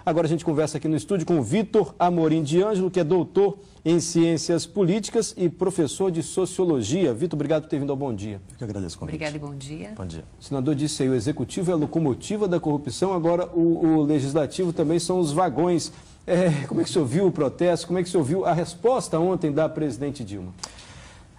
Agora a gente conversa aqui no estúdio com o Vitor Amorim de Ângelo, que é doutor em Ciências Políticas e professor de Sociologia. Vitor, obrigado por ter vindo ao Bom Dia. Eu que agradeço o convite. Obrigada e bom dia. Bom dia. O senador disse aí, o Executivo é a locomotiva da corrupção, agora o Legislativo também são os vagões. Como é que o senhor viu o protesto? Como é que o senhor viu a resposta ontem da presidente Dilma?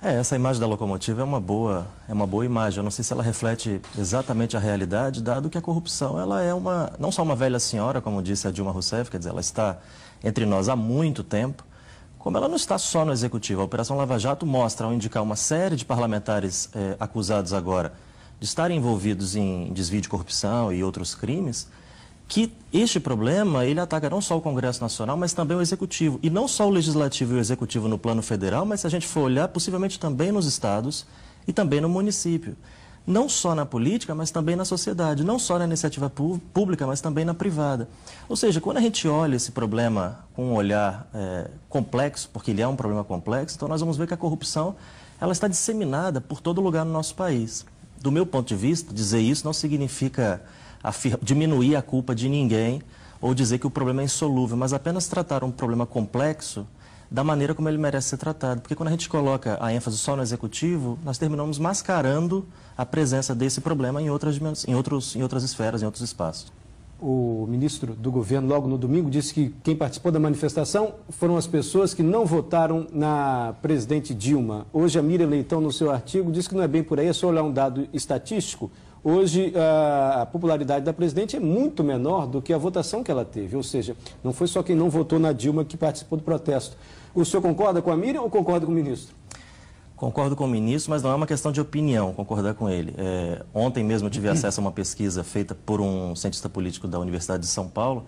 Essa imagem da locomotiva é uma boa imagem. Eu não sei se ela reflete exatamente a realidade, dado que a corrupção ela é não só uma velha senhora, como disse a Dilma Rousseff, quer dizer, ela está entre nós há muito tempo, como ela não está só no Executivo. A Operação Lava Jato mostra, ao indicar uma série de parlamentares acusados agora de estarem envolvidos em desvio de corrupção e outros crimes, que este problema, ele ataca não só o Congresso Nacional, mas também o Executivo. E não só o Legislativo e o Executivo no plano federal, mas se a gente for olhar, possivelmente também nos estados e também no município. Não só na política, mas também na sociedade. Não só na iniciativa pública, mas também na privada. Ou seja, quando a gente olha esse problema com um olhar complexo, porque ele é um problema complexo, então nós vamos ver que a corrupção ela está disseminada por todo lugar no nosso país. Do meu ponto de vista, dizer isso não significa diminuir a culpa de ninguém ou dizer que o problema é insolúvel, mas apenas tratar um problema complexo da maneira como ele merece ser tratado. Porque quando a gente coloca a ênfase só no Executivo, nós terminamos mascarando a presença desse problema em outras esferas, em outros espaços. O ministro do governo, logo no domingo, disse que quem participou da manifestação foram as pessoas que não votaram na presidente Dilma. Hoje, a Miriam Leitão, no seu artigo, disse que não é bem por aí, é só olhar um dado estatístico. Hoje, a popularidade da presidente é muito menor do que a votação que ela teve. Ou seja, não foi só quem não votou na Dilma que participou do protesto. O senhor concorda com a Miriam ou concorda com o ministro? Concordo com o ministro, mas não é uma questão de opinião concordar com ele. Ontem mesmo eu tive acesso a uma pesquisa feita por um cientista político da Universidade de São Paulo.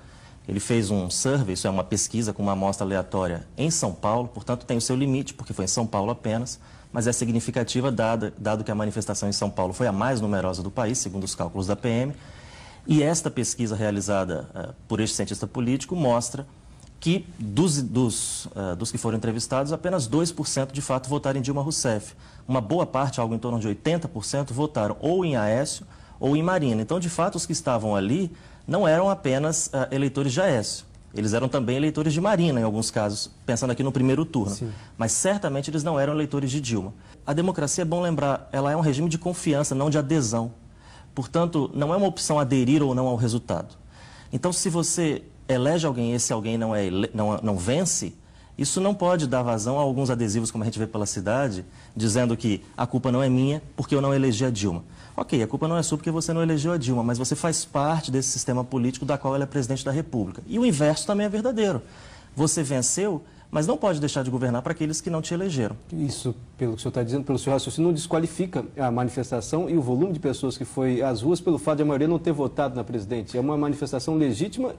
Ele fez um survey, isso é uma pesquisa com uma amostra aleatória em São Paulo, portanto tem o seu limite, porque foi em São Paulo apenas, mas é significativa dado que a manifestação em São Paulo foi a mais numerosa do país, segundo os cálculos da PM. E esta pesquisa realizada por este cientista político mostra que dos que foram entrevistados, apenas 2% de fato votaram em Dilma Rousseff. Uma boa parte, algo em torno de 80%, votaram ou em Aécio ou em Marina. Então, de fato, os que estavam ali não eram apenas eleitores de Aécio. Eles eram também eleitores de Marina, em alguns casos, pensando aqui no primeiro turno. Sim. Mas certamente eles não eram eleitores de Dilma. A democracia, é bom lembrar, ela é um regime de confiança, não de adesão. Portanto, não é uma opção aderir ou não ao resultado. Então, se você elege alguém e esse alguém não vence, isso não pode dar vazão a alguns adesivos, como a gente vê pela cidade, dizendo que a culpa não é minha porque eu não elegi a Dilma. Ok, a culpa não é sua porque você não elegeu a Dilma, mas você faz parte desse sistema político da qual ela é presidente da República. E o inverso também é verdadeiro. Você venceu, mas não pode deixar de governar para aqueles que não te elegeram. Isso, pelo que o senhor está dizendo, pelo seu raciocínio, não desqualifica a manifestação e o volume de pessoas que foi às ruas pelo fato de a maioria não ter votado na presidente. É uma manifestação legítima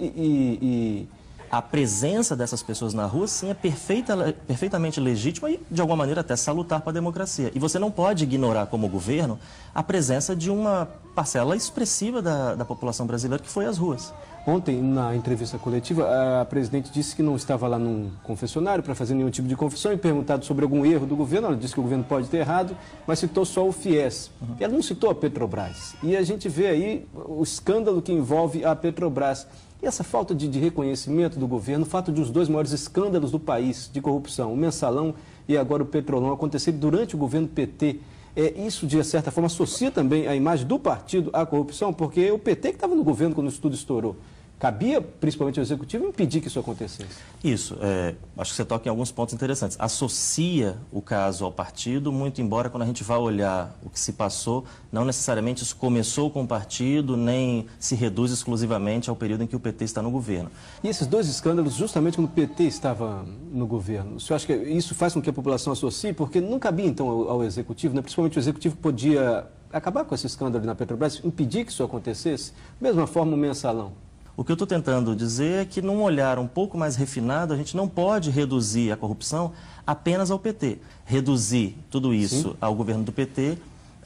A presença dessas pessoas na rua, sim, é perfeitamente legítima e, de alguma maneira, até salutar para a democracia. E você não pode ignorar, como governo, a presença de uma parcela expressiva da população brasileira que foi às ruas. Ontem, na entrevista coletiva, a presidente disse que não estava lá num confessionário para fazer nenhum tipo de confissão e perguntado sobre algum erro do governo. Ela disse que o governo pode ter errado, mas citou só o FIES. Ela não citou a Petrobras. E a gente vê aí o escândalo que envolve a Petrobras. E essa falta de reconhecimento do governo, o fato de os dois maiores escândalos do país de corrupção, o Mensalão e agora o Petrolão, acontecerem durante o governo PT, isso, de certa forma, associa também a imagem do partido à corrupção, porque o PT que estava no governo quando isso tudo estourou. Cabia, principalmente ao Executivo, impedir que isso acontecesse? Isso. Acho que você toca em alguns pontos interessantes. Associa o caso ao partido, muito embora quando a gente vai olhar o que se passou, não necessariamente isso começou com o partido, nem se reduz exclusivamente ao período em que o PT está no governo. E esses dois escândalos, justamente quando o PT estava no governo, o senhor acha que isso faz com que a população associe? Porque não cabia, então, ao Executivo, né? Principalmente o Executivo podia acabar com esse escândalo na Petrobras, impedir que isso acontecesse? Da mesma forma, o Mensalão. O que eu estou tentando dizer é que, num olhar um pouco mais refinado, a gente não pode reduzir a corrupção apenas ao PT. Reduzir tudo isso ao governo do PT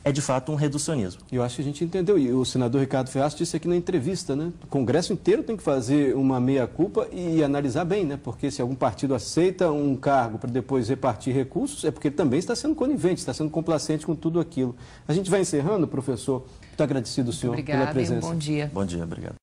é, de fato, um reducionismo. Eu acho que a gente entendeu. E o senador Ricardo Ferraz disse aqui na entrevista, né? O Congresso inteiro tem que fazer uma meia-culpa e analisar bem, né? Porque se algum partido aceita um cargo para depois repartir recursos, é porque ele também está sendo conivente, está sendo complacente com tudo aquilo. A gente vai encerrando, professor. Muito agradecido ao senhor pela presença. Obrigada e um bom dia. Bom dia, obrigado.